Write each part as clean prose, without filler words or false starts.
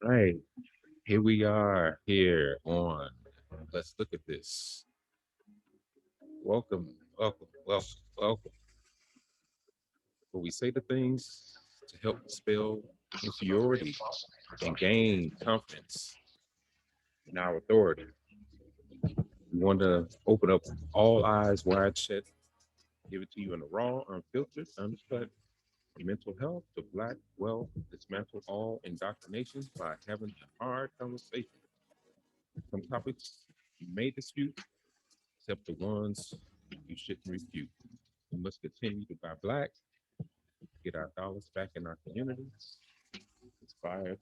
Right, here we are here on Let's Look at This. Welcome, welcome, welcome, welcome. Where we say the things to help dispel inferiority and gain confidence in our authority. We want to open up all eyes wide shut, give it to you in a raw, unfiltered, uncut mental health to black wealth, dismantle all indoctrinations by having a hard conversation. Some topics you may dispute, except the ones you shouldn't refute. We must continue to buy black, get our dollars back in our communities. Inspired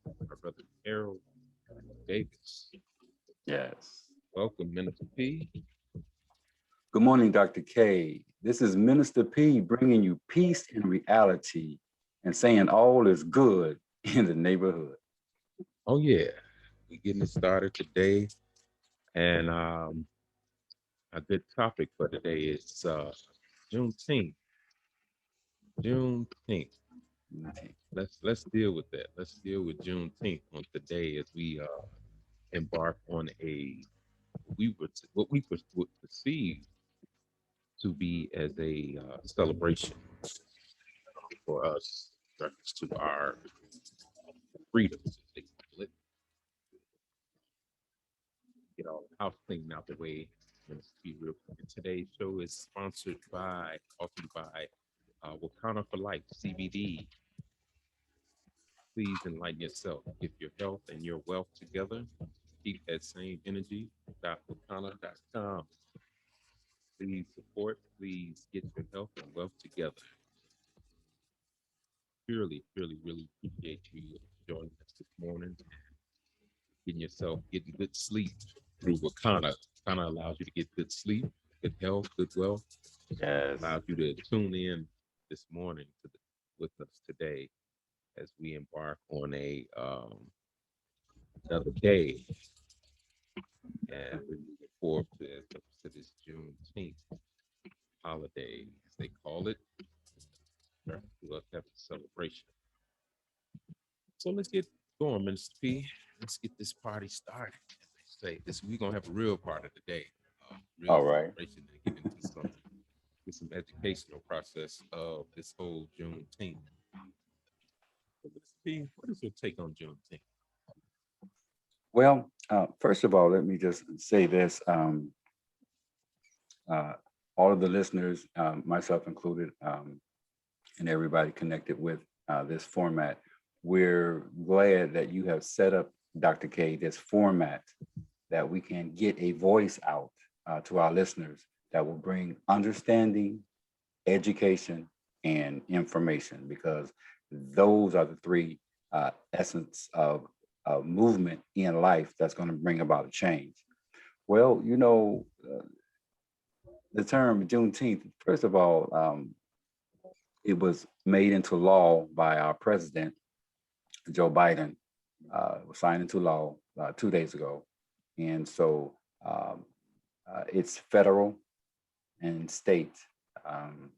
by our brother Harold Davis. Yes. Welcome, Minister P. Good morning, Dr. K. This is Minister P bringing you peace and reality and saying all is good in the neighborhood. Oh yeah, we getting it started today, and a good topic for today is Juneteenth. Juneteenth. Okay. Let's deal with that. Let's deal with Juneteenth on today as we embark on what we would perceive to be as a celebration for us, reference to our freedoms, as they call it. Get all the house cleaning out the way. Let's be real quick. And today's show is sponsored by, authored by Wakana for Life, CBD. Please enlighten yourself. Get your health and your wealth together. Keep that same energy. Wakana.com. Please support. Please get your health and wealth together. Really appreciate you joining us this morning. Getting yourself, getting good sleep through Wakana. Wakana allows you to get good sleep, good health, good wealth. Yes. Allows you to tune in this morning with us today as we embark on a another day, and we're looking forward to this Juneteenth holiday, as they call it, to us having a celebration. So let's get going, Minister P. Let's get this party started. As they say, this we're gonna have a real party today, real All right. celebration, and get into some educational process of this whole Juneteenth. So, Minister P, what is your take on Juneteenth? Well, first of all, let me just say this. Uh, all of the listeners, myself included, and everybody connected with this format, we're glad that you have set up, Dr. K, this format that we can get a voice out to our listeners that will bring understanding, education, and information, because those are the three essence of movement in life that's going to bring about a change. Well, the term Juneteenth, first of all, it was made into law by our president, Joe Biden. Was signed into law 2 days ago. And so it's federal and state um,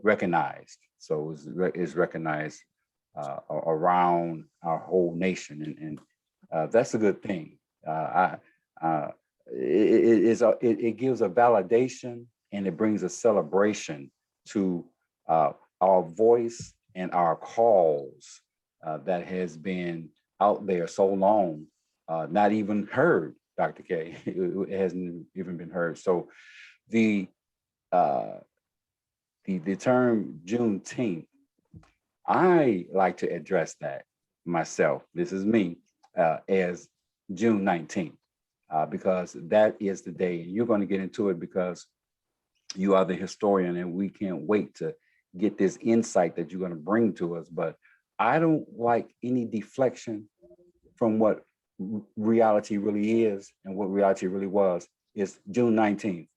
recognized. So it's recognized around our whole nation. And that's a good thing. It gives a validation and it brings a celebration to our voice and our cause that has been out there so long, not even heard, Dr. K. It hasn't even been heard. So the uh, the term Juneteenth, I like to address that myself. This is me as June 19th, because that is the day. And you're going to get into it because you are the historian, and we can't wait to get this insight that you're going to bring to us. But I don't like any deflection from what reality really is and what reality really was. Is June 19th,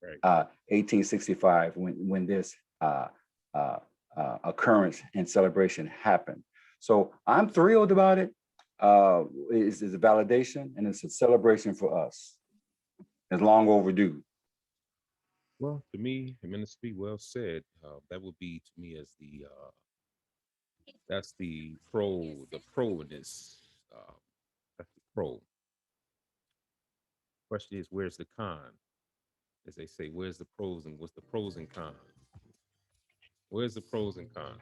Right. 1865, when this uh, occurrence and celebration happened. So I'm thrilled about it. It's a validation and it's a celebration for us. It's long overdue. Well, to me, and Minister P, well said. That would be to me as the That's the pro in this. Uh, that's the pro. Question is, where's the con? As they say, where's the pros and what's the pros and cons? Where's the pros and cons?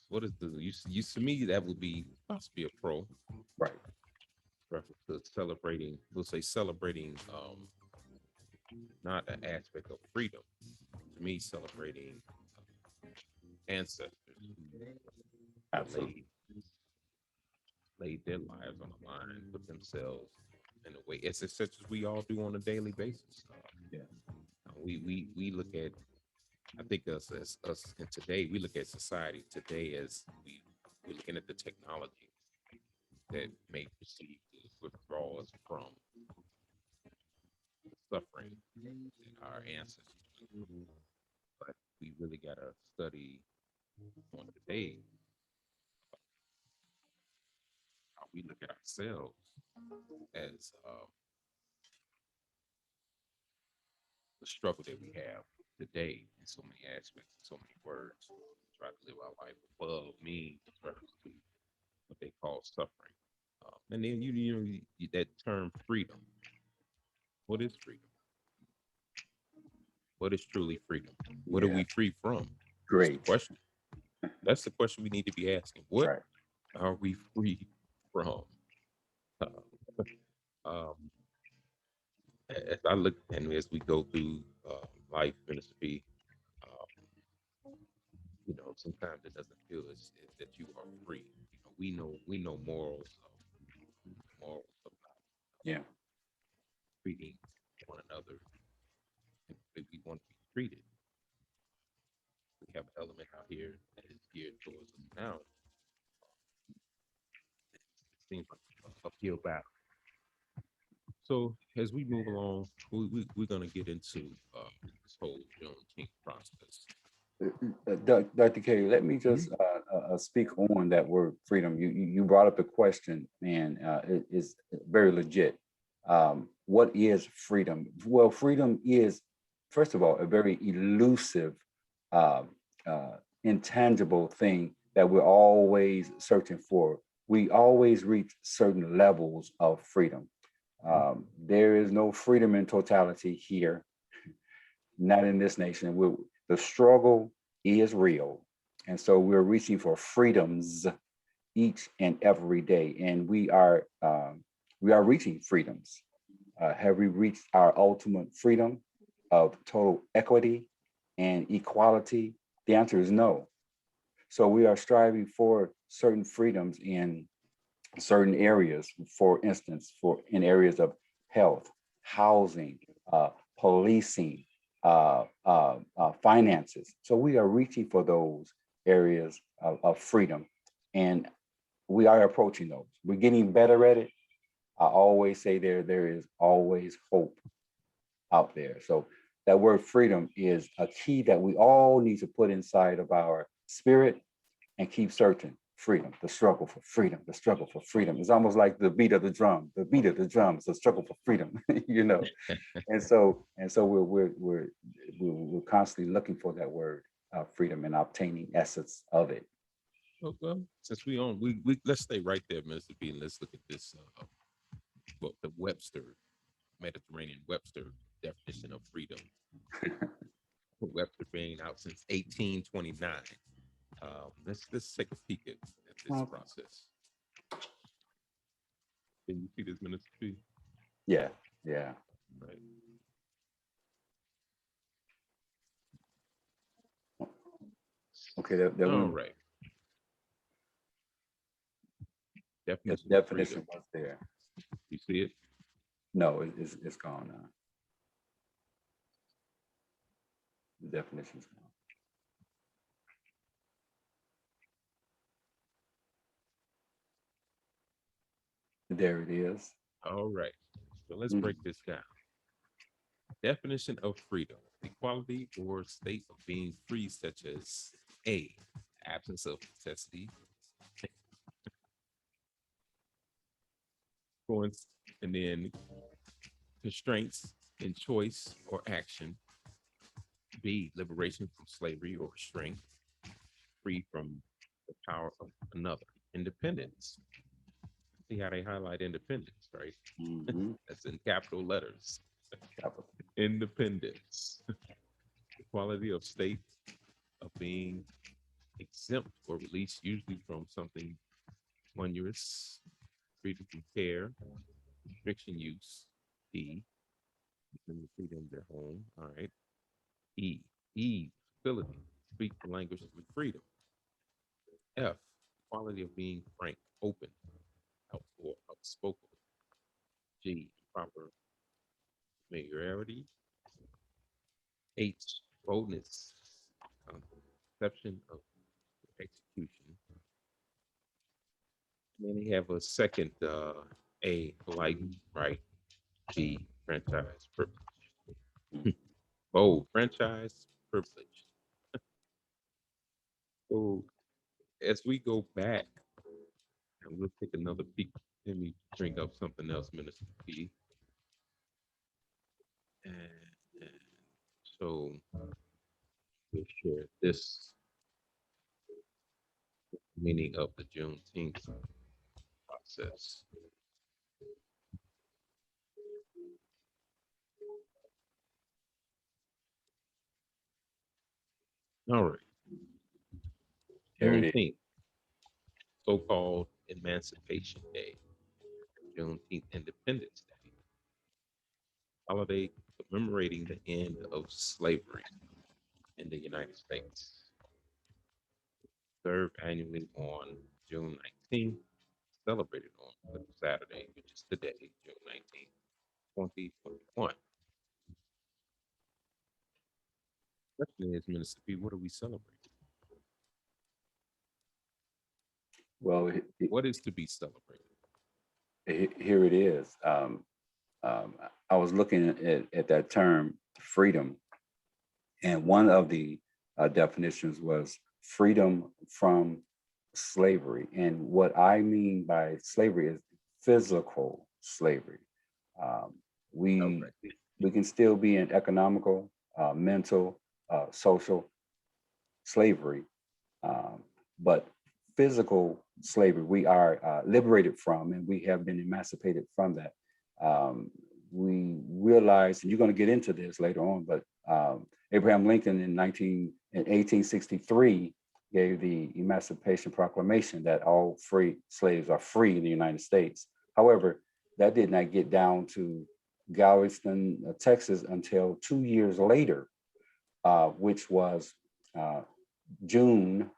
What is the you to me that would be possibly a pro Right. reference to celebrating. We'll say celebrating not an aspect of freedom. To me, celebrating ancestors who Absolutely. laid their lives on the line, put themselves in a way. It's such as we all do on a daily basis. Yeah. We look at. I think us as us and today we look at society today as we're looking at the technology that may perceive to withdraw us from the suffering that our ancestors went through. But we really gotta study on today how we look at ourselves as the struggle that we have today in so many aspects, in so many words. Try to live our life above means reference to what they call suffering. And then that term freedom. What is freedom? What is truly freedom? What are Yeah. we free from? That's the Great. question. That's the question we need to be asking. What Right. are we free from? Uh, um, as I look and as we go through life, ministry, sometimes it doesn't feel as that you are free. We know morals about Yeah. treating one another and the way we want to be treated. We have an element out here that is geared towards us now. It seems like a uphill battle. So as we move along, we're going to get into this whole Juneteenth process. Dr. K, let me Mhm. just speak on that word freedom. You brought up a question, and it is very legit. What is freedom? Well, freedom is, first of all, a very elusive, uh, intangible thing that we're always searching for. We always reach certain levels of freedom. There is no freedom in totality here, not in this nation. The struggle is real. And so we're reaching for freedoms each and every day. And we are reaching freedoms. Have we reached our ultimate freedom of total equity and equality? The answer is no. So we are striving for certain freedoms in certain areas. For instance, for in areas of health, housing, uh, policing, finances. So we are reaching for those areas of freedom, and we are approaching those. We're getting better at it. I always say there is always hope out there. So that word freedom is a key that we all need to put inside of our spirit and keep searching. Freedom, the struggle for freedom, the struggle for freedom. It's almost like the beat of the drum. The beat of the drum is the struggle for freedom, you know. And so we're constantly looking for that word, freedom, and obtaining essence of it. Well, since we let's stay right there, Mr. B, and let's look at this. Well, the Mediterranean Webster definition of freedom. Webster being out since 1829. Let's take a peek at this Okay. process. Can you see this, Minister B? Yeah, yeah. Right. Okay, that All we right. the Definition of freedom. definition was there. You see it? No, it's gone now. The definition's gone. There it is. All right. So let's Mm. break this down. Definition of freedom: equality or state of being free, such as A, absence of necessity, influence, and then constraints in choice or action. B, liberation from slavery or restraint, free from the power of another. Independence. See how they highlight independence, right? Mhm. That's in capital letters. Capital. Independence. Equality of state of being exempt or released, usually from something onerous, freedom from care, restriction use. D, and the freedom of their home. All right. E, E, ability, speak the languages with freedom. F, quality of being frank, open, or outspoken. G, proper familiarity. H, boldness, conception of execution. Then they have a second A, polite, right? G, franchise Mm. privilege. Bold, franchise privilege. So as we go back, and we'll take another peek. Let me bring up something else, Minister P. And so we'll share this meaning of the Juneteenth process. All right, There it is. Juneteenth, so-called Emancipation Day, Juneteenth Independence Day, holiday commemorating the end of slavery in the United States. Observed annually on June 19th, celebrated on Saturday, which is today, June 19th, 2021. Question is, Minister P, what are we celebrating? Well, What is to be celebrated? here it is. I was looking at that term, freedom, and one of the definitions was freedom from slavery. And what I mean by slavery is physical slavery. Um, we Okay. we can still be in economical, mental, social slavery, um, but physical slavery we are liberated from, and we have been emancipated from that. We realize, and you're going to get into this later on, but Abraham Lincoln in 1863 gave the Emancipation Proclamation that all free slaves are free in the United States. However, that did not get down to Galveston, Texas until 2 years later, which was uh, June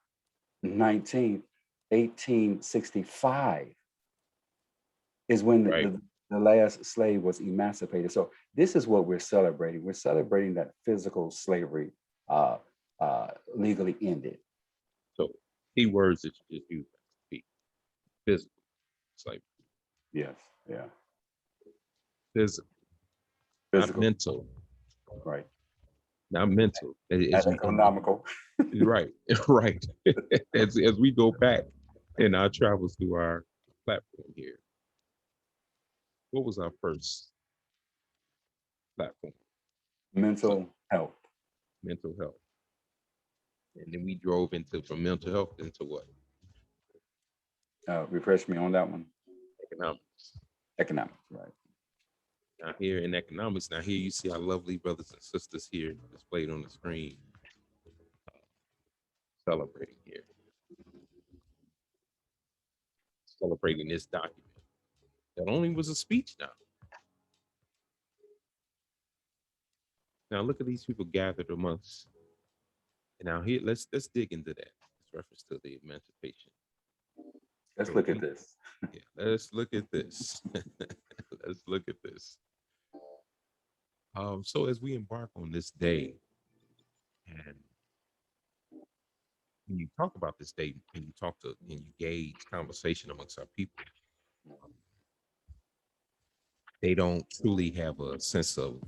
19th, 1865 is when Right. the last slave was emancipated. So this is what we're celebrating. We're celebrating that physical slavery legally ended. So key words that you just used, be physical, slavery, Yes, yeah, physical, not physical, mental, right. not mental. As And we and economical. right, right. As we go back in our travels through our platform here, what was our first platform? So Mental health. mental health, and then we drove into from mental health into what? Refresh me on that one. Economics. Economics, right. Now here in economics, now here you see our lovely brothers and sisters here displayed on the screen celebrating here, celebrating this document. That only was a speech now. Now look at these people gathered amongst. And now here, let's dig into that. It's reference to the emancipation. Let's So look at this. yeah, let's look at this. Let's look at this. So as we embark on this day, and when you talk about this day, and you talk to and you gauge conversation amongst our people, they don't truly have a sense of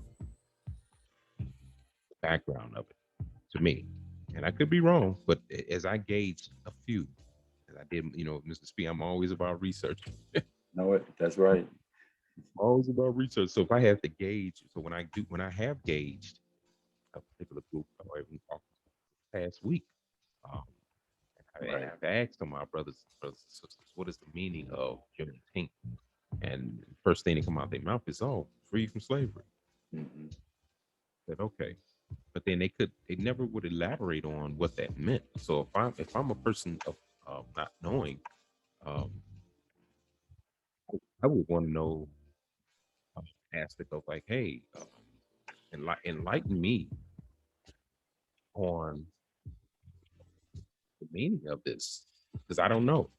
the background of it. To me, and I could be wrong, but as I gauge a few, as I did, Mr. Speed, I'm always about research. Know it. That's right. Always about research. So if I have to gauge, so when I have gauged a particular group, or even talked past week, um, and Right. I've asked my brothers and sisters, what is the meaning of Juneteenth? And the first thing that come out their mouth is, "Oh, free from slavery." Mhm. I said, okay, but then they never would elaborate on what that meant. So if I'm a person of not knowing, um, I would want to know aspect of like, hey, enlighten me on the meaning of this because I don't know.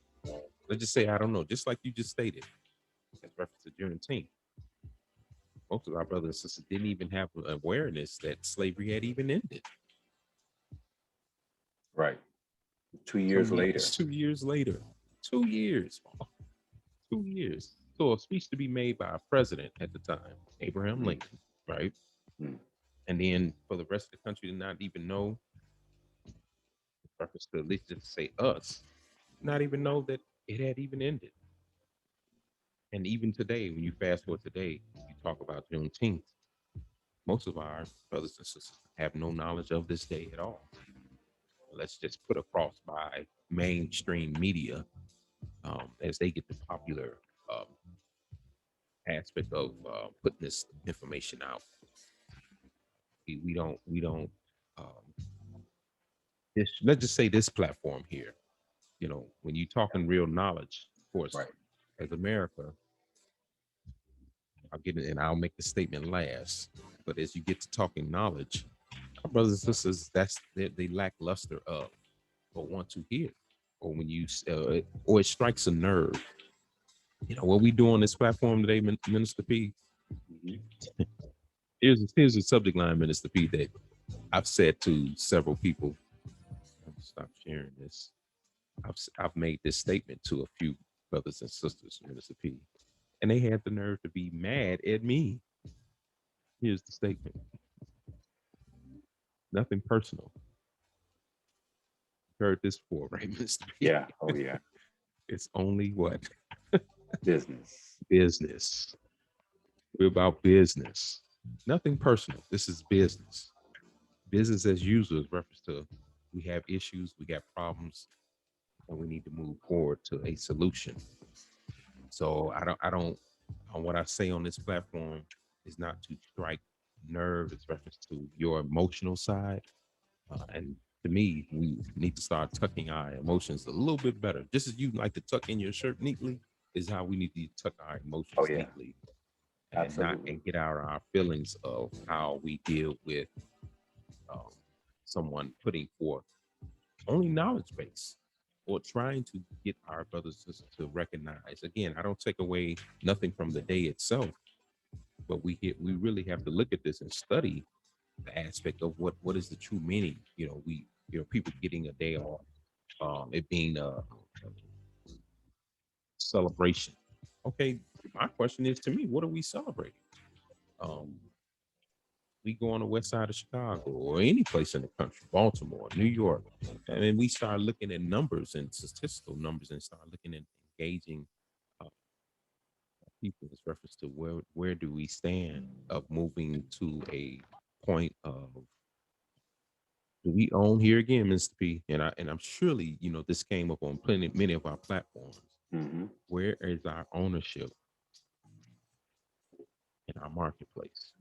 Let's just say I don't know. Just like you just stated, as reference to Juneteenth, most of our brothers and sisters didn't even have awareness that slavery had even ended. Right. 2 years So later. it's 2 years later. 2 years. 2 years. So a speech to be made by a president at the time, Abraham Mm, Lincoln, right? mm. And then for the rest of the country to not even know, reference to at least just say us, not even know that it had even ended. And even today, when you fast forward today, you talk about Juneteenth, most of our brothers and sisters have no knowledge of this day at all. Let's just put across by mainstream media as they get the popular um, aspect of putting this information out. We don't this, let's just say this platform here, when you talking real knowledge, of course, Right. as America, I'll get it and I'll make the statement last. But as you get to talking knowledge, our brothers and sisters, that's they lack luster of or want to hear. Or when you or it strikes a nerve. What we do on this platform today, Minister P. Mhm. Here's a subject line, Minister P, that I've said to several people. Stop sharing this. I've made this statement to a few brothers and sisters, Minister P, and they had the nerve to be mad at me. Here's the statement. Nothing personal. Heard this before, right, Minister P? Yeah. Oh, yeah. It's only what? Business. Business. We're about business. Nothing personal. This is business. Business as usual is reference to we have issues, we got problems, and we need to move forward to a solution. So what I say on this platform is not to strike nerve. It's reference to your emotional side. And to me, we need to start tucking our emotions a little bit better. Just as you like to tuck in your shirt neatly, is how we need to tuck our Oh, emotions yeah. neatly and not Absolutely. and get out our feelings of how we deal with um, someone putting forth only knowledge base or trying to get our brothers and sisters to recognize. Again, I don't take away nothing from the day itself, but we really have to look at this and study the aspect of what is the true meaning. People getting a day off, it being a celebration. Okay, my question is to me, what are we celebrating? Um, we go on the west side of Chicago or any place in the country, Baltimore, New York, and then we start looking at numbers and statistical numbers and start looking at engaging uh, people in reference to where do we stand of moving to a point of do we own here again, Mr. P? And I'm surely this came up on plenty many of our platforms. Hmm. Where is our ownership in our marketplace?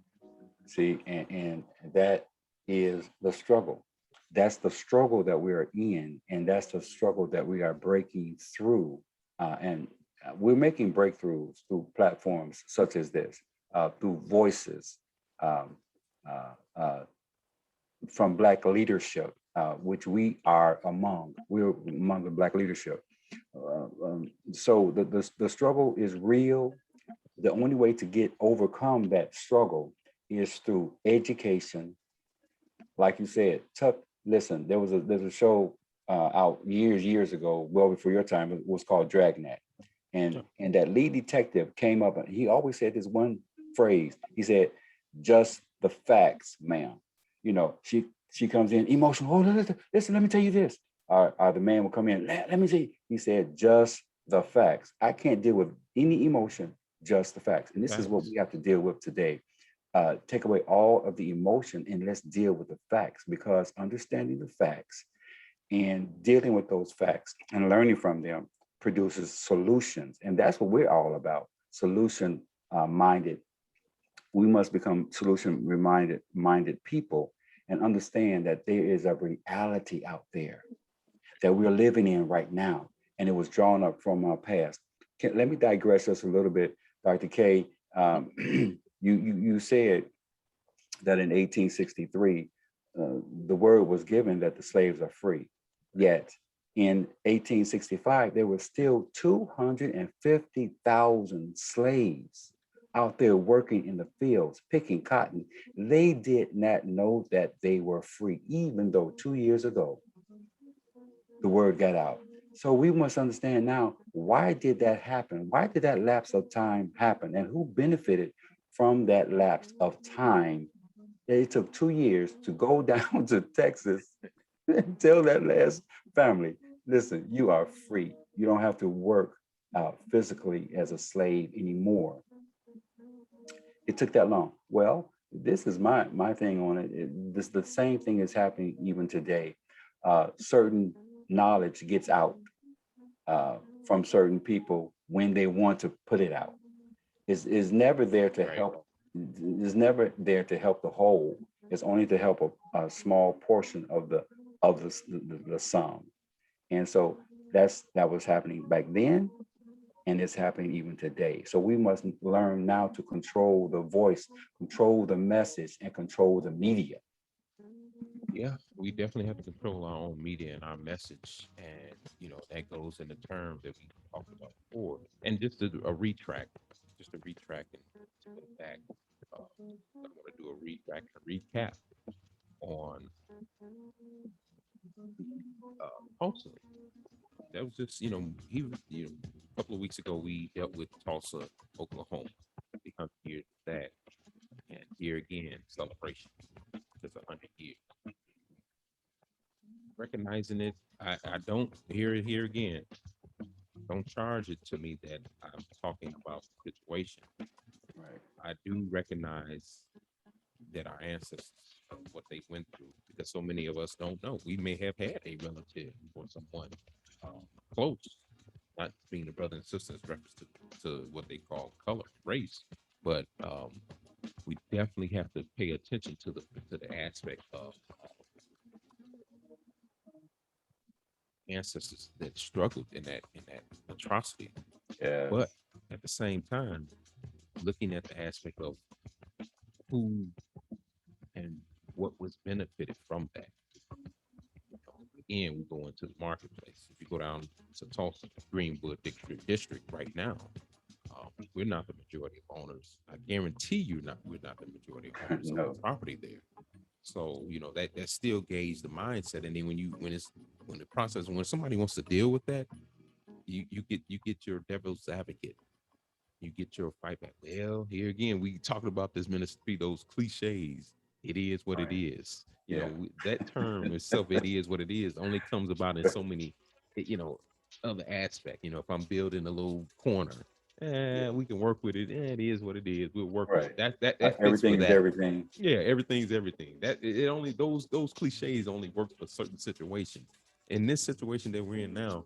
See, and that is the struggle. That's the struggle that we are in, and that's the struggle that we are breaking through. And we're making breakthroughs through platforms such as this, through voices um, uh, uh, from Black leadership, which we are among. We're among the Black leadership. So the struggle is real. The only way to get overcome that struggle is through education. Like you said, Tuck, listen, there's a show out years ago, well before your time. It was called Dragnet. And Sure. and that lead detective came up and he always said this one phrase. He said, just the facts, ma'am. She comes in emotional. Oh, listen, let me tell you this. The man will come in, let me see. He said, just the facts. I can't deal with any emotion, just the facts. And this is what Facts. we have to deal with today. Take away all of the emotion and let's deal with the facts, because understanding the facts And dealing with those facts and learning from them produces solutions. And that's what we're all about, solution minded. We must become solution minded people and understand that there is a reality out there that we're living in right now. And it was drawn up from our past. Let me digress just a little bit, Dr. K. You said that in 1863, the word was given that the slaves are free. Yet in 1865, there were still 250,000 slaves out there working in the fields, picking cotton. They did not know that they were free, even though 2 years ago, the word got out. So we must understand now, why did that happen? Why did that lapse of time happen? And who benefited from that lapse of time? It took 2 years to go down to Texas and tell that last family, listen, you are free. You don't have to work physically as a slave anymore. It took that long. Well, this is my thing on it. This the same thing is happening even today. Certain knowledge gets out from certain people when they want to put it out. Is never there to Right. help. Is never there to help the whole. It's only to help a small portion of the sum. And so that was happening back then, and it's happening even today. So we must learn now to control the voice, control the message, and control the media. Yeah, we definitely have to control our own media and our message, and that goes in the terms that we talked about before. And just just a retract and to go back. I want to do a retract and a recap on Tulsa. That was just a couple of weeks ago we dealt with Tulsa, Oklahoma, the 100 years of that, and here again celebration. Just 100 years. Recognizing it, I don't hear it here again. Don't charge it to me that I'm talking about the situation. Right. I do recognize that our ancestors, what they went through, because so many of us don't know. We may have had a relative or someone close, not being the brother and sister in reference to what they call color, race, but we definitely have to pay attention to the aspect of ancestors that struggled in that atrocity. But Yes. at the same time, looking at the aspect of who and what was benefited from that. Again, we go into the marketplace. If you go down to Tulsa, Greenwood district right now, we're not the majority of owners. I guarantee you, not we're not the majority of owners of the No. property there. So that still gauge the mindset. And then when the process when somebody wants to deal with that, you get your devil's advocate. You get your fight back. Well, here again, we talking about this ministry, those cliches. It is what it Right. is. Yeah. That term itself, it is what it is, only comes about in so many, other aspect. If I'm building a little corner, Yeah. we can work with it. It is what it is. We'll work with Right. it. That fits for Everything is that. everything. Yeah, everything's everything. That it only those cliches only work for certain situations. In this situation that we're in now,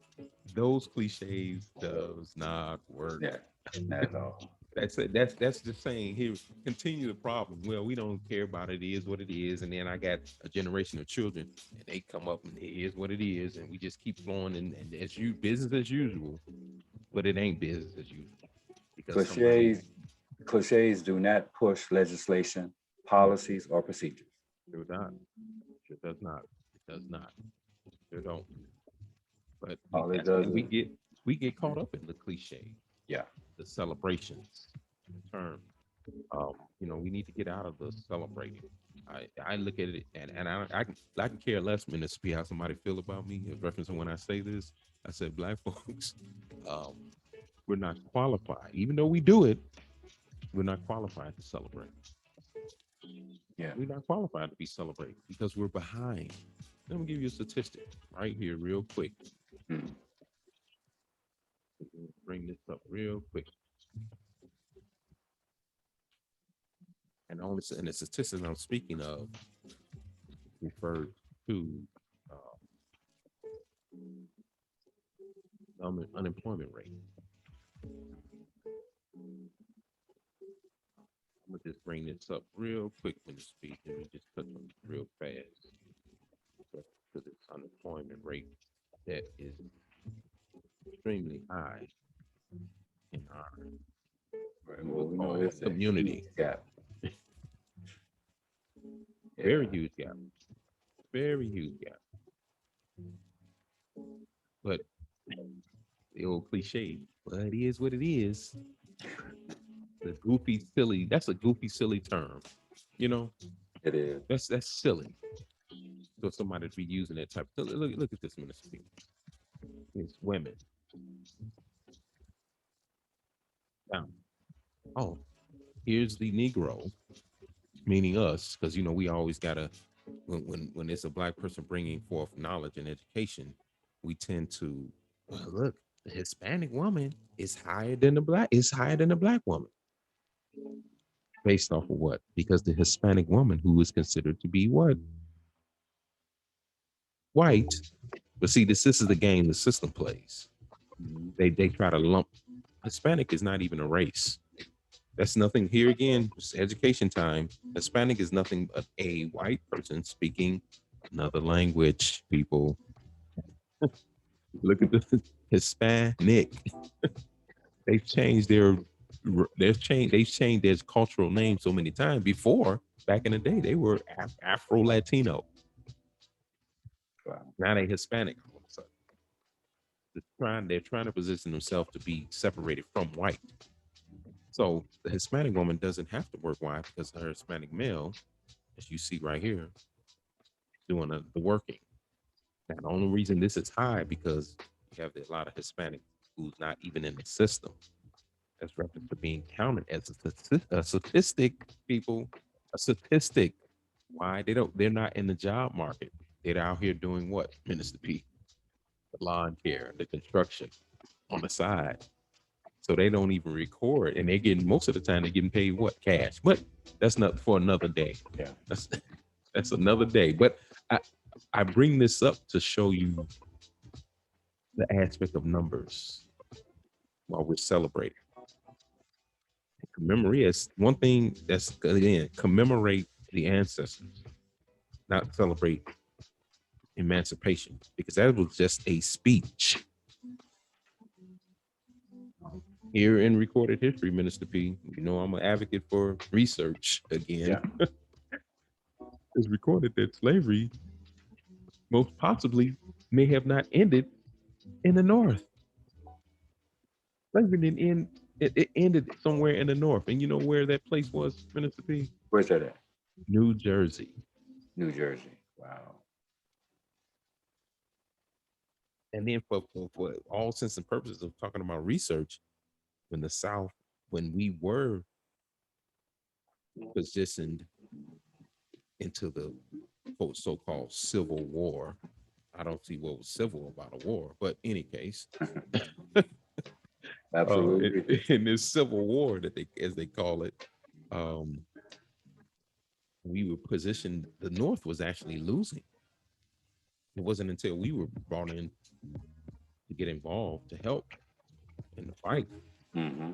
those cliches does not work. Yeah. Not at all. That's it. That's just saying here, continue the problem. Well, we don't care about it. It is what it is. And then I got a generation of children and they come up and it is what it is. And we just keep flowing and it's business as usual, but it ain't business as usual because somebody Cliches, cliches do not push legislation, policies, or procedures. sure not. Sure does not. It does not. Sure don't. But All it that's does and is, we get caught up in the cliche, yeah, the celebrations, the term. We need to get out of the celebrating. I look at it and I can care less, Minister P, how somebody feel about me. In reference to when I say this, I said black folks, um, we're not qualified. Even though we do it, we're not qualified to celebrate. yeah. We're not qualified to be celebrated because we're behind. Let me give you a statistic right here, real quick. Mm. Bring this up real quick. And the statistics I'm speaking of refer to uh, unemployment rate. I'm gonna just bring this up real quick when you speak. Let me just touch on it real fast. Because it's unemployment rate that is extremely high in our Right. Well, we know it's a community. huge gap. Very Yeah. huge gap. Very huge gap. But the old cliche, well, it is what it is. The goofy, silly, that's a goofy, silly term. You know, It is. that's silly. So somebody to be using that type. Look at this, Minister P. It's women. Now, oh, here's the Negro, meaning us, because you know we always gotta when it's a black person bringing forth knowledge and education, we tend to well, look. The Hispanic woman is higher than the black. Is higher than the black woman. Based off of what? Because the Hispanic woman, who is considered to be what? White. But see, this is the game the system plays. Mhm. They try to lump Hispanic is not even a race. That's nothing. Here again, it's education time. Hispanic is nothing but a white person speaking another language. People look at the Hispanic. They've changed they've changed their cultural name so many times. Before, back in the day, they were Afro Latino. Wow. Now they Hispanic all of a sudden. They're trying to position themselves to be separated from white. So the Hispanic woman doesn't have to work. Why? Because her Hispanic male, as you see right here, doing the working. Now the only reason this is high because you have a lot of Hispanic who's not even in the system. That's reference to being counted as a statistic, people, a statistic. Why they're not in the job market. They're out here doing what, Minister P? The lawn care, the construction on the side. So they don't even record, and they're getting most of the time they're getting paid what, cash. But that's not for another day. Yeah. That's another day. But I bring this up to show you the aspect of numbers while we're celebrating. Commemorate one thing that's again commemorate the ancestors, not celebrate emancipation, because that was just a speech. Here in recorded history, Minister P, you know I'm an advocate for research again. Yeah. It's recorded that slavery most possibly may have not ended in the North. Slavery didn't end. It ended somewhere in the North, and you know where that place was, Minister P? Where's that at? New Jersey. New Jersey. Wow. And then for all sense and purposes of talking about research, when the South, when we were positioned into the quote so-called Civil War, I don't see what was civil about a war, but in any case, Absolutely. in this Civil War that they, as they call it, um, we were positioned. The North was actually losing. It wasn't until we were brought in to get involved to help in the fight Mm-hmm.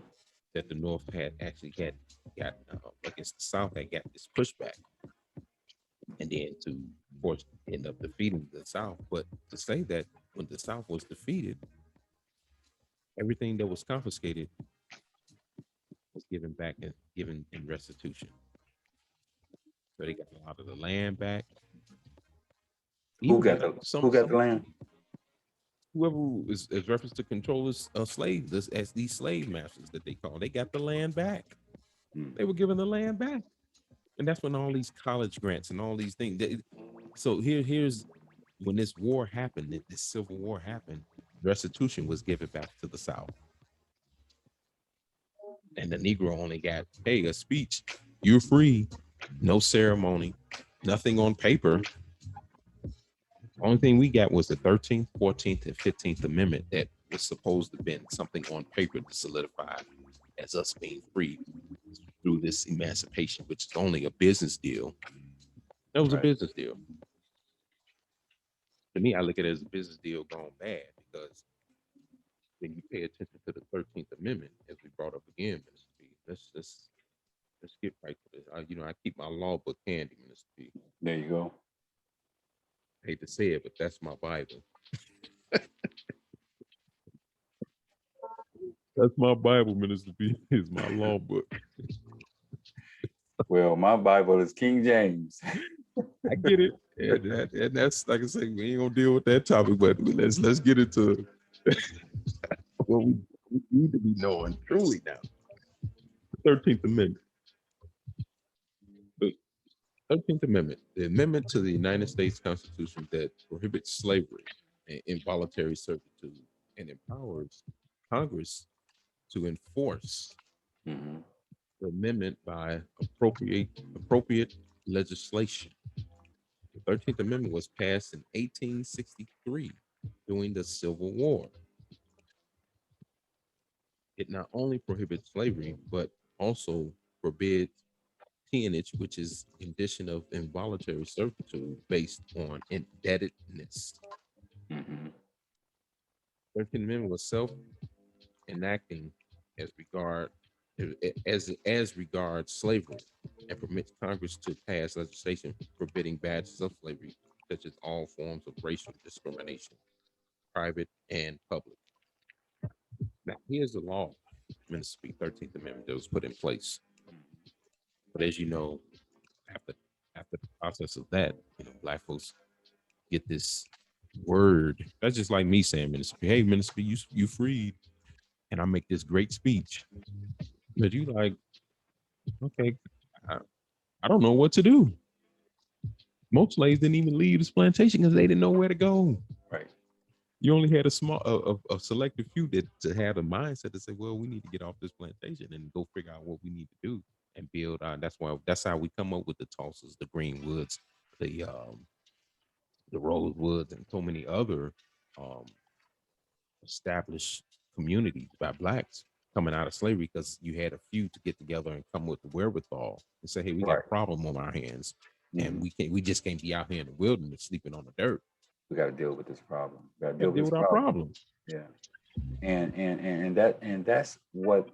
that the North had actually got against the South had got this pushback, and then to of course end up defeating the South. But to say that when the South was defeated, everything that was confiscated was given back and given in restitution. So they got a lot of the land back. Who Even got got the some Who got the land? whoever is reference to controllers of slaves as these slave masters that they call, they got the land back. Mm. They were given the land back. And that's when all these college grants and all these things. So here's when this war happened, this Civil War happened, restitution was given back to the South. And the Negro only got, hey, a speech. You're free. No ceremony, nothing on paper. Only thing we got was the 13th, 14th, and 15th Amendment that was supposed to have been something on paper to solidify as us being free through this emancipation, which is only a business deal. That was a Right. business deal. To me, I look at it as a business deal gone bad because then you pay attention to the 13th Amendment, as we brought up again, Minister B. Let's get right to this. I keep my law book handy, Minister B. There you go. Hate to say it, but that's my Bible. That's my Bible, Minister B. Is my law book. Well, my Bible is King James. I get it. And that's like I say, we ain't gonna deal with that topic, but let's get into what we need to be knowing truly now. The 13th Amendment. The 13th Amendment, the amendment to the United States Constitution that prohibits slavery and involuntary servitude and empowers Congress to enforce Mhm. the amendment by appropriate legislation. The 13th Amendment was passed in 1863 during the Civil War. It not only prohibits slavery, but also forbids peonage, which is condition of involuntary servitude based on indebtedness. Mhm. 13th Amendment was self-enacting as regard as regards slavery and permits Congress to pass legislation forbidding badges of slavery, such as all forms of racial discrimination, private and public. Now, here's the law, Mississippi 13th Amendment that was put in place. But as you know, after after the process of that, black folks get this word. That's just like me saying, Mississippi, hey, Mississippi, you freed, and I make this great speech. But you like, okay, I, I don't know what to do. Most slaves didn't even leave this plantation because they didn't know where to go. Right. You only had a small, a selective few that to have a mindset to say, well, we need to get off this plantation and go figure out what we need to do and build on. That's how we come up with the Tulsas, the Greenwoods, the Rosewoods, and so many other um, established communities by blacks coming out of slavery because you had a few to get together and come with the wherewithal and say, hey, we got Right. a problem on our hands, and Mhm. we just can't be out here in the wilderness sleeping on the dirt. We got to deal with this problem. We got to We deal got to with deal this with our problem. problems. Yeah. And that's what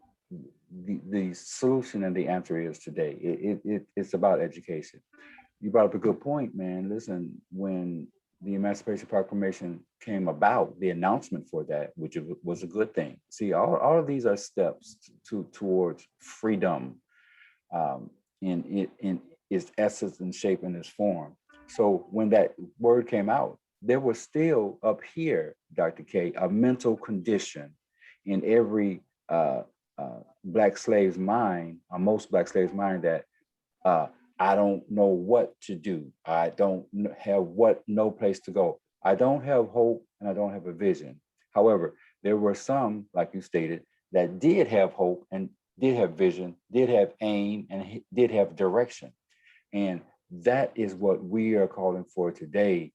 the solution and the answer is today. It's about education. You brought up a good point, man. Listen, when the Emancipation Proclamation came about, the announcement for that, which was a good thing. See, all of these are steps towards freedom, um, in its essence and shape and its form. So when that word came out, there was still up here, Dr. K, a mental condition in every black slave's mind, or most black slaves' mind, that uh, I don't know what to do. I don't have no place to go. I don't have hope and I don't have a vision. However, there were some, like you stated, that did have hope and did have vision, did have aim, and did have direction. And that is what we are calling for today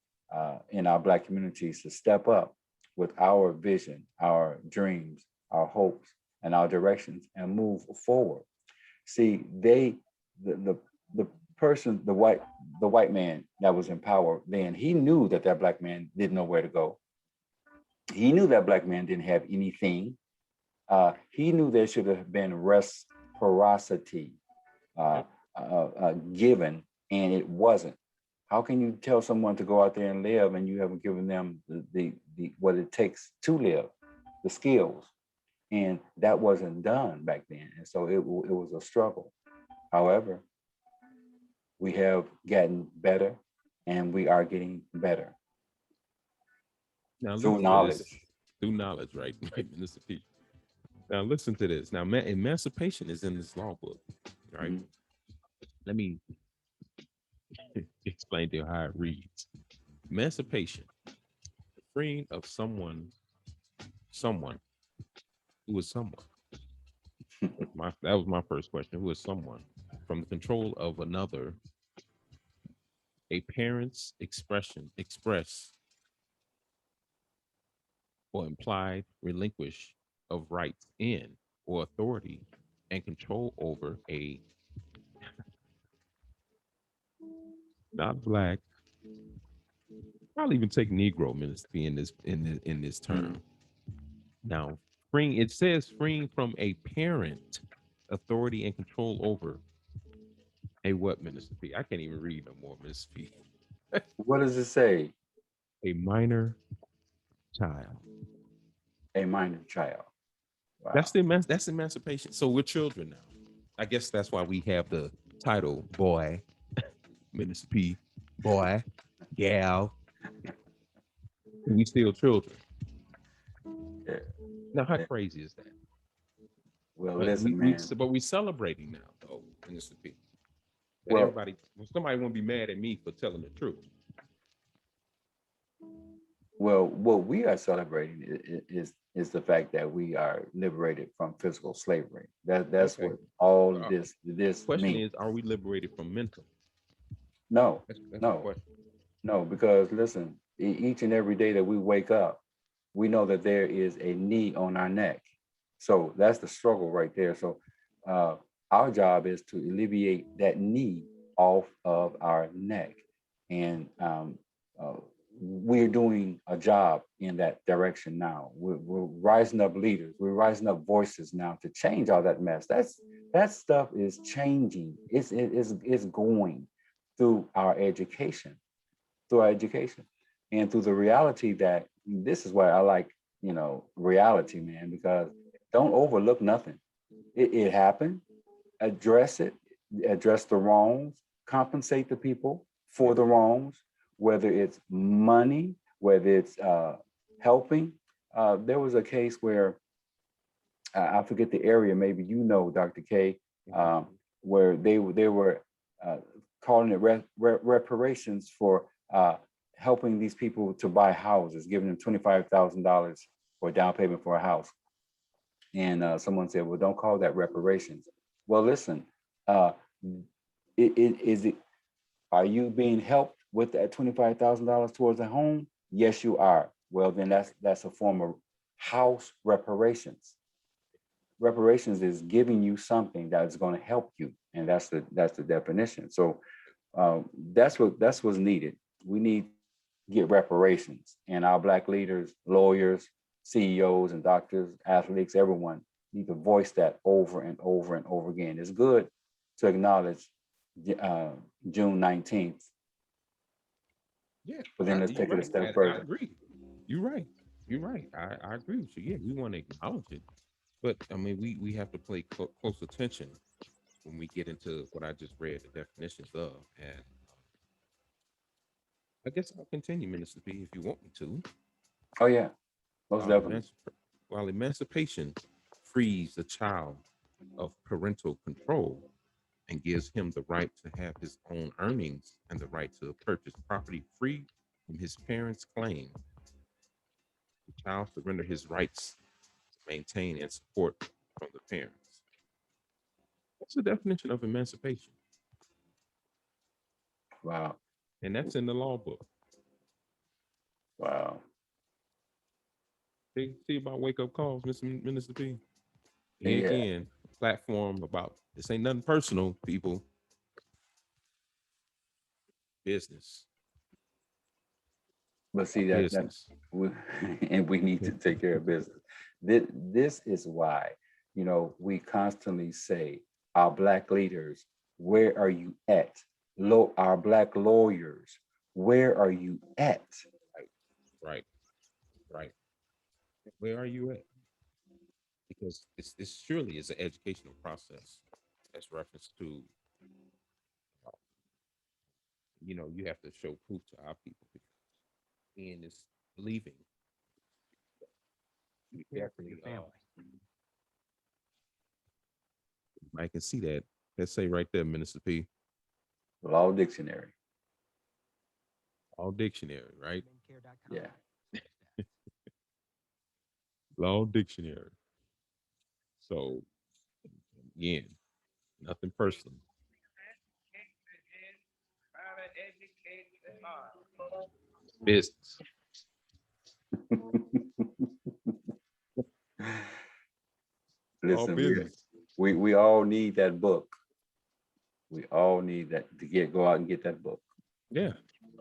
in our Black communities, to step up with our vision, our dreams, our hopes, and our directions and move forward. See, the the person, the white man that was in power then, he knew that that black man didn't know where to go. He knew that black man didn't have anything. He knew there should have been reciprocity uh, given, and it wasn't. How can you tell someone to go out there and live and you haven't given them the what it takes to live, the skills? And that wasn't done back then, and so it was a struggle. However, we have gotten better, and we are getting better Now through listen to this. knowledge. Through knowledge, right? Right, Mr. P. Now listen to this. Now, emancipation is in this law book, right? Mhm. Let me explain to you how it reads. Emancipation, the freeing of someone who is someone. That was my first question. Who is someone from the control of another? A parent's express or implied relinquish of rights in or authority and control over a not black. I'll even take Negro ministry in this term. Now, freeing, it says freeing from a parent authority and control over a what, Minister P? I can't even read no more, Minister P. What does it say? A minor child. A minor child. That's Wow. that's emancipation. So we're children now. I guess that's why we have the title boy, Minister P, boy, gal. We still children. Yeah, Now, how yeah. crazy is that? Well, But listen, we man. but we celebrating now, though, Minister P. That Well, everybody, well, somebody won't be mad at me for telling the truth. what we are celebrating is the fact that we are liberated from physical slavery. That's Okay. what all Uh, this Question means. is, are we liberated from mental? No, That's the no, question. no. Because listen, each and every day that we wake up, we know that there is a knee on our neck. So that's the struggle right there. So uh, our job is to alleviate that knee off of our neck, and uh, we're doing a job in that direction now. We're rising up leaders. We're rising up voices now to change all that mess. That stuff is changing. It's going through our education, and through the reality that this is why I like, reality, man, because don't overlook nothing. It happened. Address it, address the wrongs, compensate the people Yeah. for the wrongs, whether it's money, whether it's helping. There was a case where I forget the area, maybe Dr. K, Mhm. um, where they were uh, calling it reparations for helping these people to buy houses, giving them $25,000 for a down payment for a house. And someone said, "Well, don't call that reparations." Well, listen, uh, is it? Are you being helped with that $25,000 towards a home? Yes, you are. Well, then that's a form of house reparations. Reparations is giving you something that is going to help you, and that's the definition. So that's what's needed. We need to get reparations, and our Black leaders, lawyers, CEOs, and doctors, athletes, everyone need to voice that over and over and over again. It's good to acknowledge uh, June 19th, Yeah, but then let's you're take it a right. step I further. agree. You're right. You're right. I agree with you. Yeah, we want to acknowledge it, but I mean, we have to pay close attention when we get into what I just read the definitions of, and I guess I'll continue, Minister P, if you want me to. Oh yeah, most While, definitely. emanci- while emancipation frees the child of parental control and gives him the right to have his own earnings and the right to purchase property free from his parents' claim, the child surrender his rights to maintain and support from the parents. That's the definition of emancipation, Wow, and that's in the law book. wow. See about wake up calls, Mr. Minister P. Here Yeah, again, platform about this ain't nothing personal, people. Business, but see that business. we, and we need to take care of business. This is why, we constantly say, our Black leaders, where are you at? Our Black lawyers, where are you at? Right, right, right. Where are you at? Because this surely is an educational process. That's reference to, uh, you have to show proof to our people because in is believing. You definitely, I can see that. Let's say right there, Minister P, Law dictionary. all dictionary, right? Yeah. Law dictionary. So again, nothing personal. Business. All Listen, we business. we we all need that book. We all need that to go out and get that book. Yeah.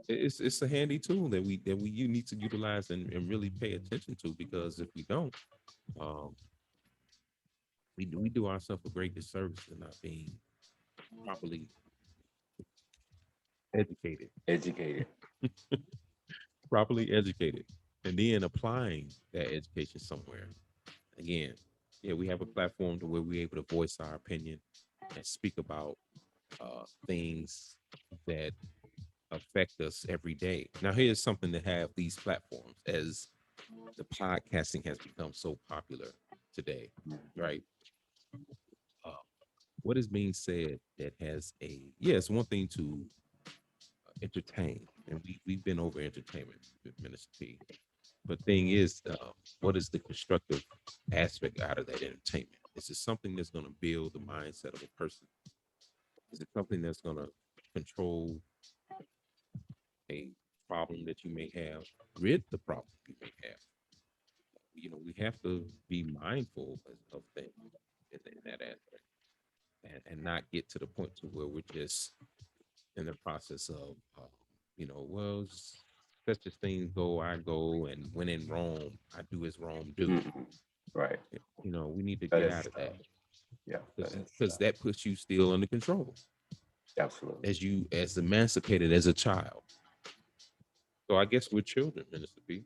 It's a handy tool that we you need to utilize and really pay attention to, because if we don't, um, we do ourselves a great disservice in not being properly educated, Educated. properly educated, and then applying that education somewhere. Again, yeah, we have a platform to where we're able to voice our opinion and speak about things that affect us every day. Now, here's something that have these platforms as the podcasting has become so popular today, right? Uh, what is being said that has a yes, one thing to entertain, and we've been over entertainment with Minister P. But thing is, what is the constructive aspect out of that entertainment? Is it something that's going to build the mindset of a person? Is it something that's going to control a problem that you may have, rid the problem you may have? We have to be mindful of things in that aspect, and not get to the point to where we're just in the process of, well, such as things go, I go, and when in Rome, I do as Rome do. Mhm. Right. We need to That get is out of that, yeah. That is because that puts you still under control absolutely. as emancipated as a child. So I guess we're children, Minister B.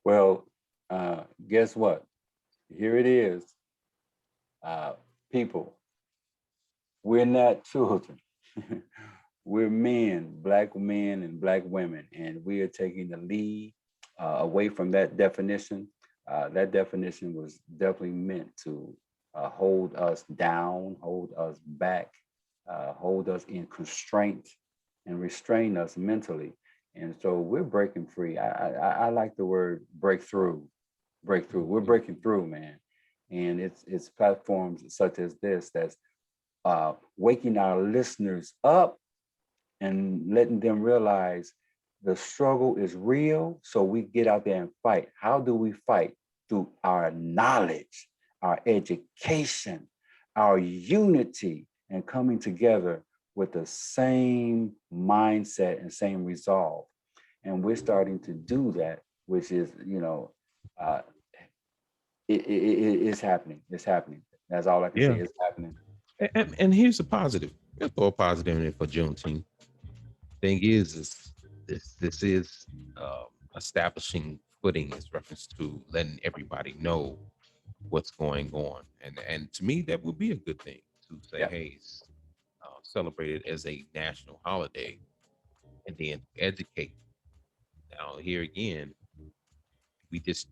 Well, guess what? Here it is. Uh, People, we're not children. We're men, black men and black women, and we are taking the lead away from that definition. That definition was definitely meant to hold us down, hold us back, hold us in constraint, and restrain us mentally. And so we're breaking free. I like the word breakthrough. Breakthrough. We're breaking through, man. And it's platforms such as this that's waking our listeners up and letting them realize the struggle is real. So we get out there and fight. How do we fight? Through our knowledge, our education, our unity, and coming together with the same mindset and same resolve. And we're starting to do that, which is, uh, it's happening. It's happening. That's all I can say. Yeah, It's happening. and here's a positive. Let's throw a positive in it for Juneteenth. Thing is this is establishing footing as reference to letting everybody know what's going on, and to me that would be a good thing to say, Yeah. hey, celebrate it as a national holiday, and then educate. Now here again, we just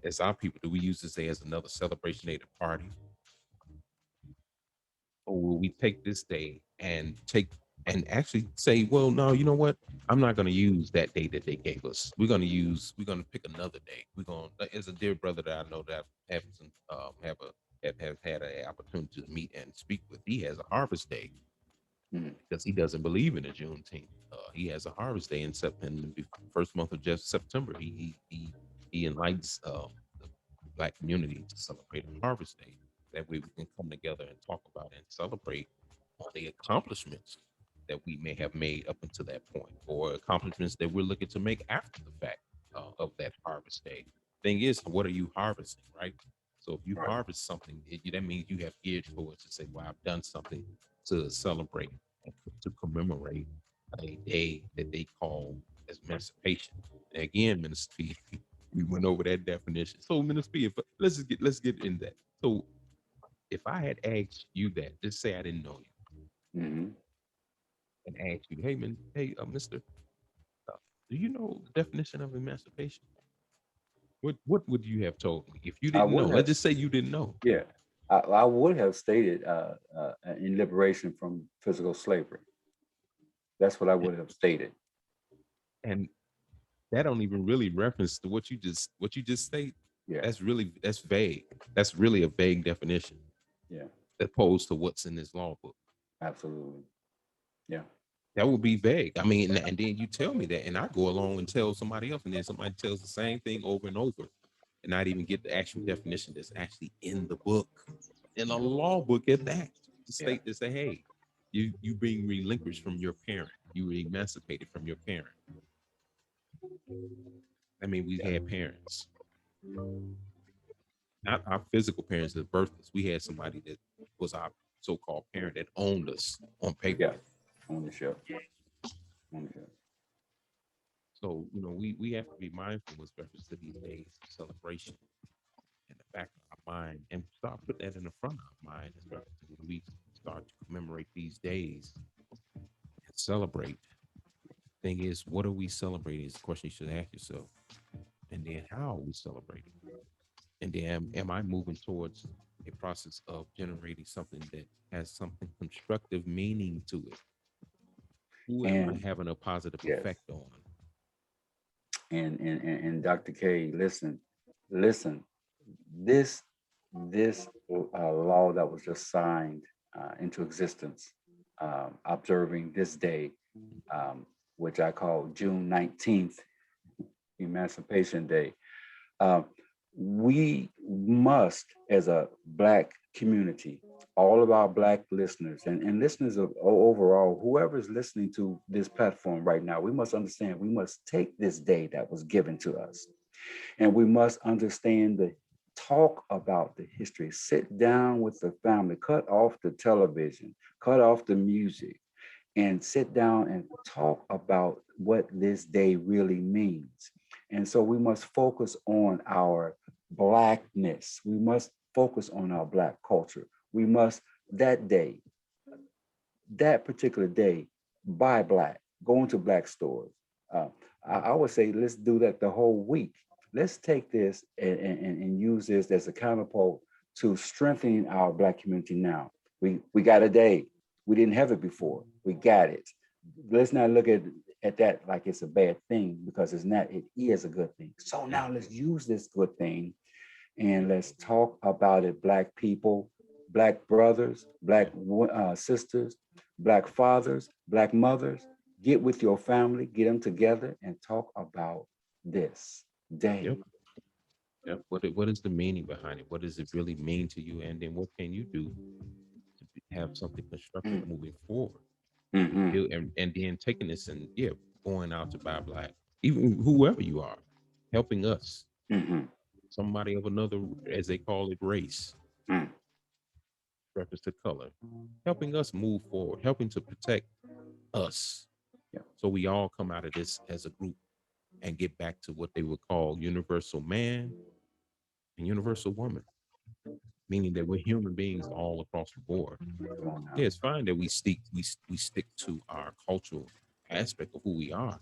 as our people, do we use this day as another celebration day to party, or will we take this day and actually say, well, no, you know what? I'm not going to use that day that they gave us. We're going to pick another day. We're going to, as a dear brother that I know that have some, have had an opportunity to meet and speak with. He has a harvest day Mhm. because he doesn't believe in a Juneteenth. He has a harvest day in September, the first month of just September. He enlightens the black community to celebrate Harvest Day. That way we can come together and talk about and celebrate on the accomplishments that we may have made up until that point, or accomplishments that we're looking to make after the fact of that Harvest Day. Thing is, what are you harvesting, right? So if you Right. harvest something, that means you have geared towards to say, "Well, I've done something to celebrate and to commemorate a day that they call as emancipation." And again, Minister P, we went over that definition. So, Minister P, if, let's get in that. So, if I had asked you that, just say I didn't know you, Hmm. and asked you, "Hey, man, hey, Mister, uh, do you know the definition of emancipation?" What would you have told me if you I didn't know? would Let's have, just say you didn't know. yeah, I would have stated in liberation from physical slavery. That's what I would have stated. And that don't even really reference to what you just state. Yeah, That's vague. That's really a vague definition yeah, opposed to what's in this law book. absolutely. Yeah, That would be vague. I mean, and then you tell me that, and I go along and tell somebody else, and then somebody tells the same thing over and over, and not even get the actual definition that's actually in the book, in a yeah, law book at that, to yeah, state to say, hey, you being relinquished from your parent. You were emancipated from your parent. I mean, we Yeah. had parents, not our physical parents that birthed us. We had somebody that was our so-called parent that owned us on paper. Yeah. Ownership. Ownership. So, we have to be mindful with reference to these days of celebration in the back of our mind and start putting that in the front of our mind as well. When we start to commemorate these days and celebrate, thing is, what are we celebrating is the question you should ask yourself. And then how are we celebrating? And then am I moving towards a process of generating something that has something constructive meaning to it? Who am I And having a positive yes. effect on? And Dr. K, listen. This law that was just signed into existence, observing this day, um, which I call June 19th, Emancipation Day. Um, we must, as a Black community, all of our Black listeners and listeners of overall, whoever's listening to this platform right now, we must understand we must take this day that was given to us and we must understand the talk about the history. Sit down with the family, cut off the television, cut off the music, and sit down and talk about what this day really means. And so we must focus on our Blackness. We must focus on our Black culture. We must, that day, that particular day, buy Black, go into Black stores. Uh, I would say let's do that the whole week. Let's take this and use this as a counterpart to strengthening our Black community now. We got a day. We didn't have it before. We got it. Let's not look at that like it's a bad thing because it's not. It is a good thing. So Yeah. now let's use this good thing and let's talk about it. Black people, Black brothers, Black Yeah. sisters, Black fathers, Black mothers. Get with your family, get them together, and talk about this Yep. day. Yep. What is the meaning behind it? What does it really mean to you? And then what can you do to have something constructive moving forward? Mm-hmm. And then taking this and going out to buy Black, even whoever you are, helping us, Mm-hmm. somebody of another, as they call it, race, Mm. reference to color, helping us move forward, helping to protect us. Yeah. So we all come out of this as a group and get back to what they would call universal man and universal woman, meaning that we're human beings all across the board. Come on now. Yeah, it's fine that we stick to our cultural aspect of who we are.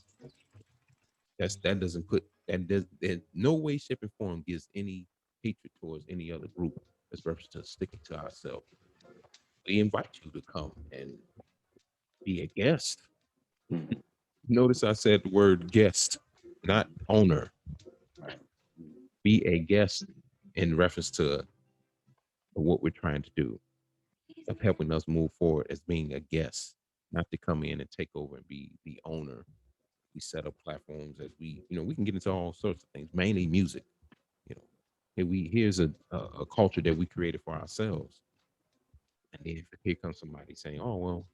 That doesn't put and there's in no way, shape, and form gives any hatred towards any other group. As reference to sticking to ourselves. We invite you to come and be a guest. Mm. Notice I said the word guest, not owner. Right. Be a guest in reference to what we're trying to do of helping us move forward as being a guest, not to come in and take over and be the owner. We set up platforms as we can get into all sorts of things, mainly music. You know, here's a culture that we created for ourselves, and then here comes somebody saying, "Oh well,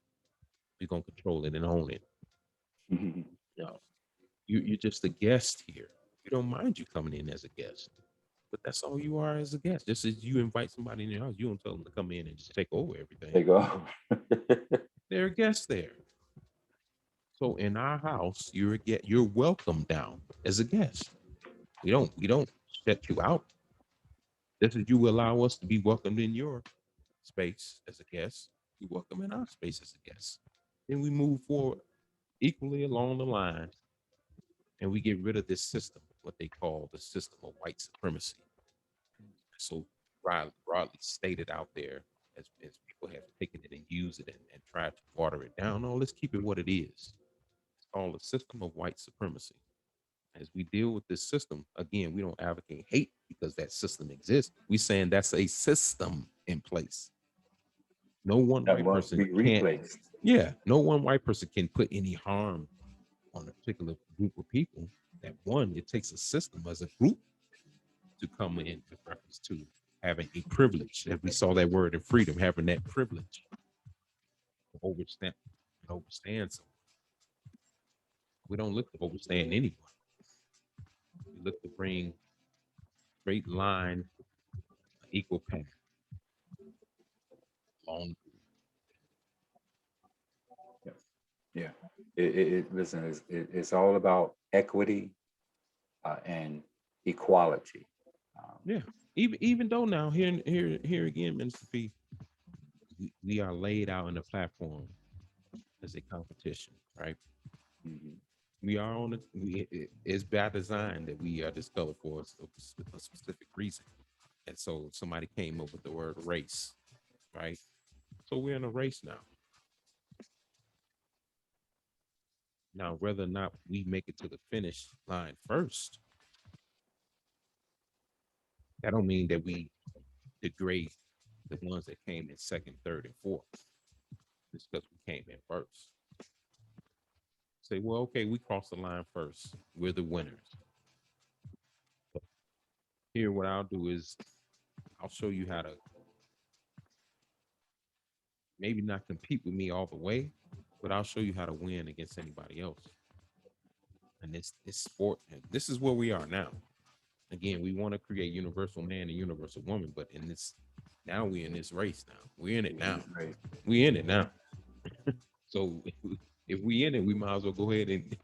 we're gonna control it and own it." Mm-hmm. No, you're just a guest here. We don't mind you coming in as a guest, but that's all you are as a guest. Just as you invite somebody in your house, you don't tell them to come in and just take over everything. There you go. They're a guest there. So in our house, you're welcome down as a guest. We don't shut you out. Just as you allow us to be welcomed in your space as a guest, we welcome in our space as a guest. Then we move forward equally along the line and we get rid of this system, what they call the system of white supremacy. So broadly stated out there as people have taken it and used it and tried to water it down. No, let's keep it what it is. It's called a system of white supremacy. As we deal with this system, again, we don't advocate hate because that system exists. We're saying that's a system in place. No one That white must person be can't, replaced. yeah, no one white person can put any harm on a particular group of people. That one, it takes a system as a group to come in with reference to having a privilege. As we saw that word in freedom, having that privilege to overstand something. We don't look to overstand anyone. We look to bring straight line, equal path, long. Yeah. Yeah. Listen, it's all about equity and equality. Um, Yeah. Even though now here again, Minister P, we are laid out in the platform as a competition, right? mhm. We are on it. It's by design that we are this color for a specific reason. And so somebody came up with the word race, right? So we're in a race now. Now, whether or not we make it to the finish line first, that don't mean that we degrade the ones that came in second, third, and fourth. Just because we came in first. Say, well, okay, we crossed the line first. We're the winners. Here, what I'll do is I'll show you how to maybe not compete with me all the way, but I'll show you how to win against anybody else. And this sport, and this is where we are now. Again, we want to create universal man and universal woman, but in this now we're in this race now. We're in it In now. this race. We in it now. So if we in it, we might as well go ahead and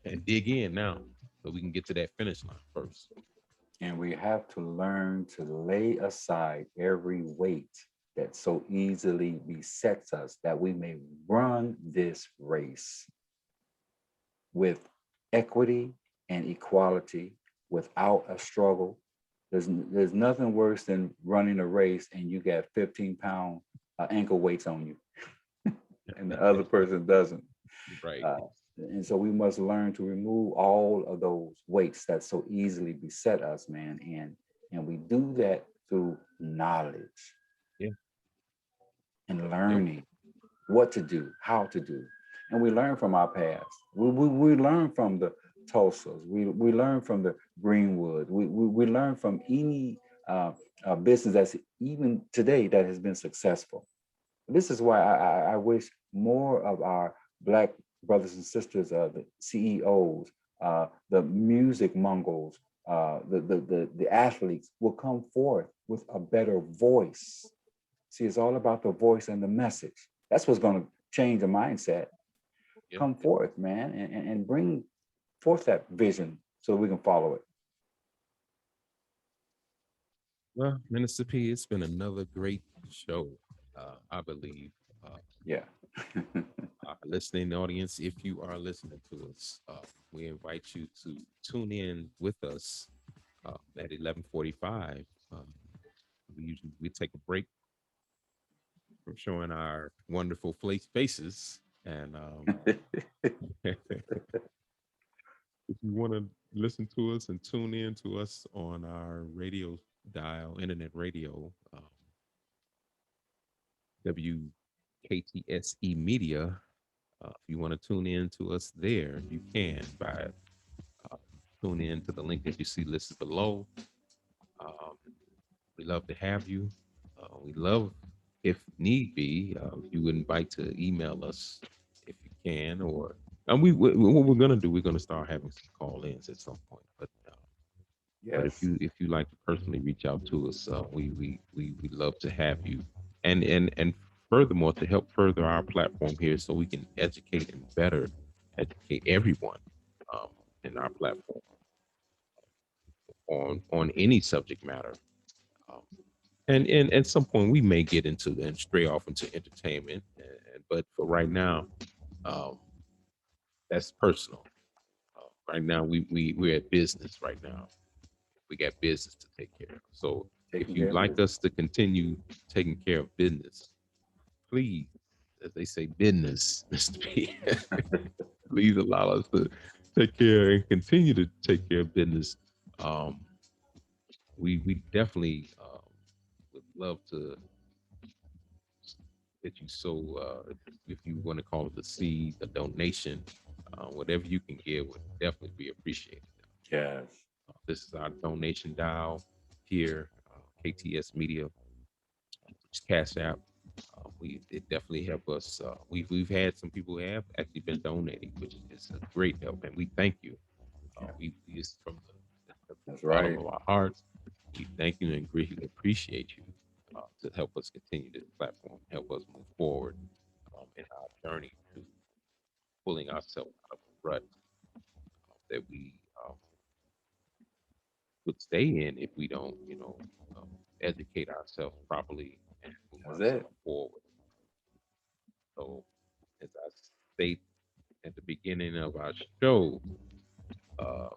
and dig in now so we can get to that finish line first. And we have to learn to lay aside every weight that so easily besets us that we may run this race with equity and equality without a struggle. There's nothing worse than running a race and you got 15-pound ankle weights on you and the other person doesn't. Right. Uh, and so we must learn to remove all of those weights that so easily beset us, man. And we do that through knowledge Yeah. and Yep. learning what to do, how to do. And we learn from our past. We learn from the Tulsas. We learn from the Greenwood. We learn from any business that's even today that has been successful. This is why I wish more of our Black brothers and sisters, the CEOs, the music mongols, the athletes will come forth with a better voice. See, it's all about the voice and the message. That's what's going to change the mindset. Yeah. Come forth, man, and bring forth that vision so we can follow it. Well, Minister P, it's been another great show, I believe. Uh, Yeah. our listening audience, if you are listening to us, we invite you to tune in with us at 11:45. We take a break from showing our wonderful faces, and if you want to listen to us and tune in to us on our radio dial, internet radio, WKTSE Media. If you want to tune in to us there, you can by uh, tune in to the link that you see listed below. Um, we love to have you. We love, if need be, if you would invite to email us if you can, or and what we're gonna do, we're gonna start having some call-ins at some point. But Yes. if you like to personally reach out to us, we love to have you, and furthermore to help further our platform here, so we can educate and better educate everyone um, in our platform on any subject matter. Um, and at some point we may get into and stray off into entertainment, but for right now, um, that's personal. Right now, we're at business. Right now, we got business to take care of. So if Taking care you'd of like business. us to continue taking care of business, please, as they say, business, Mr. P, please allow us to take care and continue to take care of business. Um, we definitely would love to that you sow, if you want to call it a seed, a donation, whatever you can give would definitely be appreciated. Yes. This is our donation dial here, KTS Media, which is Cash App. We it definitely help us. We've had some people who have actually been donating, which is a great help, and we thank you. Yeah, We just from the that's bottom right. of our hearts, we thank you and greatly appreciate you to help us continue this platform, help us move forward in our journey to pulling ourselves out of the rut that we would stay in if we don't, educate ourselves properly and move That's it. ourselves forward. So, as I state at the beginning of our show, uh,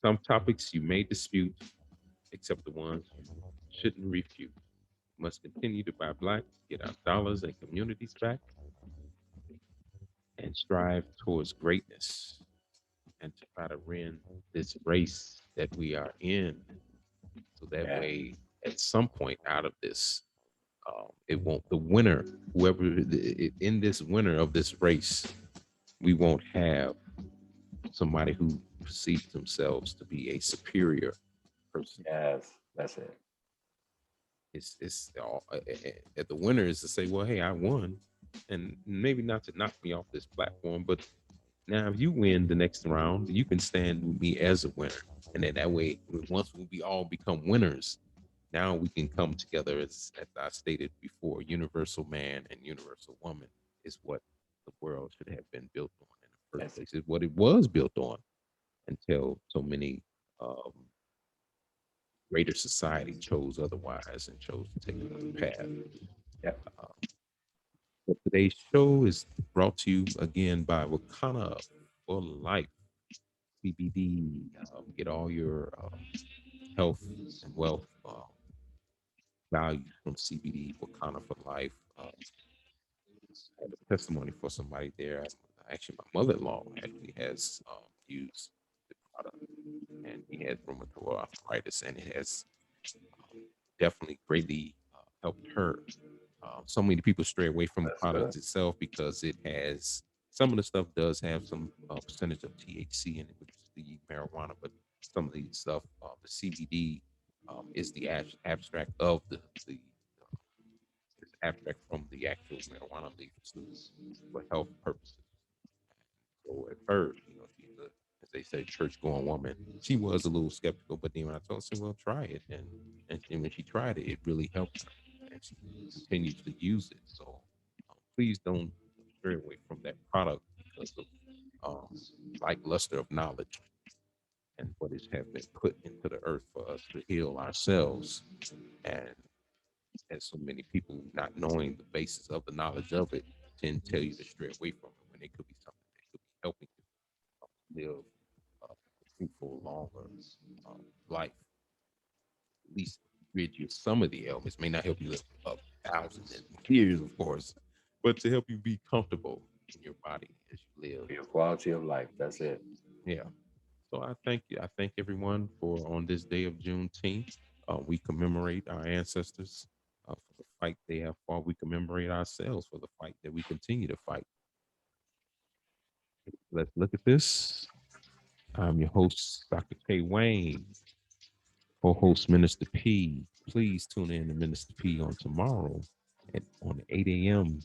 some topics you may dispute, except the ones you shouldn't refute. Must continue to buy black, get our dollars and communities back, and strive towards greatness and to try to win this race that we are in. So that Yeah. way, at some point out of this, it won't, the winner, whoever in this winner of this race, we won't have somebody who perceives themselves to be a superior person. Yes, that's it. It's all the winner is to say, well, hey, I won, and maybe not to knock me off this platform, but now if you win the next round, you can stand with me as a winner, and then that way, once we all become winners, now we can come together as I stated before. Universal man and universal woman is what the world should have been built on in the first That's place. Is what it was built on until so many um, greater society chose otherwise and chose to take another path. yep. Uh, but today's show is brought to you again by Wakana for Life CBD. Get all your health and wealth values from CBD. Wakana for Life. I had a testimony for somebody there. Actually, my mother-in-law actually has used the product, and he has rheumatoid arthritis, and it has definitely greatly helped her. So many people stray away from the That's good. product itself because it has some of the stuff does have some percentage of THC in it, which is the marijuana, but some of the stuff, the CBD, is the abstract of the it's abstract from the actual marijuana leaf to for health purposes. So at first, she's a, as they say, church going woman. She was a little skeptical, but then when I told her, I said, well, try it. And when she tried it, it really helped her. And she continues to use it. So please don't stray away from that product because of lackluster of knowledge and what is have been put into the earth for us to heal ourselves. And as so many people not knowing the basis of the knowledge of it tend to tell you to stray away from it when it could be something that could be helping you live a fruitful, longer life. At least rid you of some of the ailments. May not help you live up thousands and years, of course, but to help you be comfortable in your body as you live. Your quality of life. That's it. Yeah. So I thank you. I thank everyone for on this day of Juneteenth. We commemorate our ancestors for the fight they have fought. We commemorate ourselves for the fight that we continue to fight. Let's look at this. I'm your host, Dr. K. Wayne, co-host Minister P. Please tune in to Minister P on tomorrow at on 8 a.m.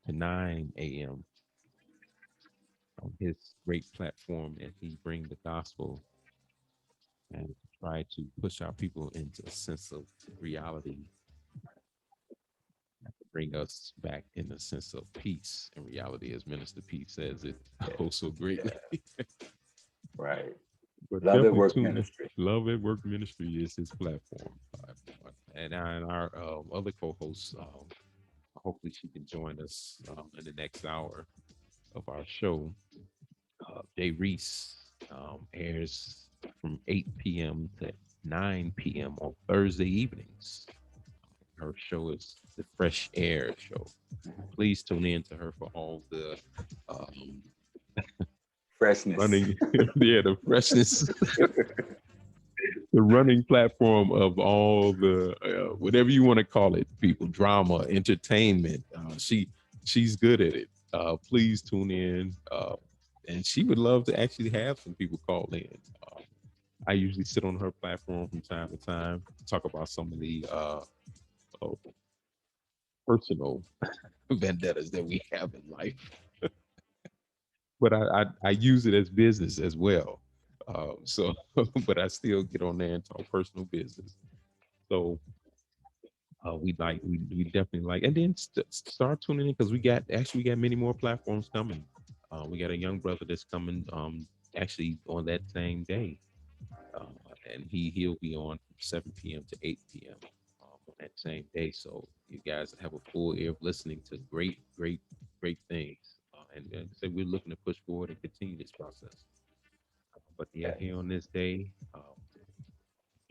to 9 a.m. on his great platform as he bring the gospel and try to push our people into a sense of reality, bring us back in a sense of peace and reality, as Minister P says it Yeah. oh so greatly. Yeah. Right. But Love it definitely work tune in. ministry. Love at Work Ministry is his platform. And our other co-hosts, hopefully she can join us in the next hour of our show. Jay Reese airs from 8 p.m. to 9 p.m. on Thursday evenings. Her show is the Fresh Air Show. Please tune in to her for all the um, Freshness. running, yeah, the freshness, the running platform of all the whatever you want to call it, people, drama, entertainment. She's good at it. Please tune in, and she would love to actually have some people call in. I usually sit on her platform from time to time, talk about some of the uh, personal vendettas that we have in life. But I use it as business as well. So, but I still get on there and talk personal business. So we definitely like, and then start tuning in because we got many more platforms coming. We got a young brother that's coming actually on that same day, uh, and he'll be on from 7 p.m. to 8 p.m. On that same day. So you guys have a full ear of listening to great things. And so we're looking to push forward and continue this process. But yeah, here on this day,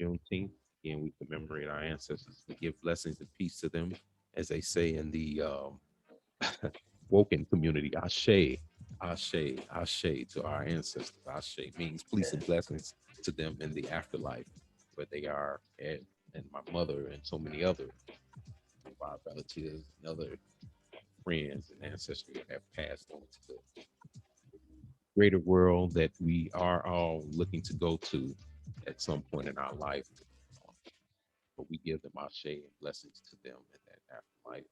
Juneteenth, again, we commemorate our ancestors. We give blessings and peace to them, as they say in the Woken community. Ashe, Ashe, Ashe to our ancestors. Ashe means peace and blessings to them in the afterlife, where they are, and my mother and so many other of our relatives and other friends and ancestors have passed on to the greater world that we are all looking to go to at some point in our life. But we give them our shade and blessings to them in that afterlife.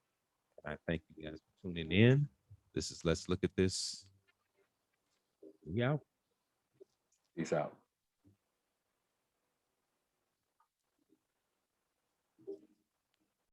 And I thank you guys for tuning in. This is Let's Look at This. We out. Peace out.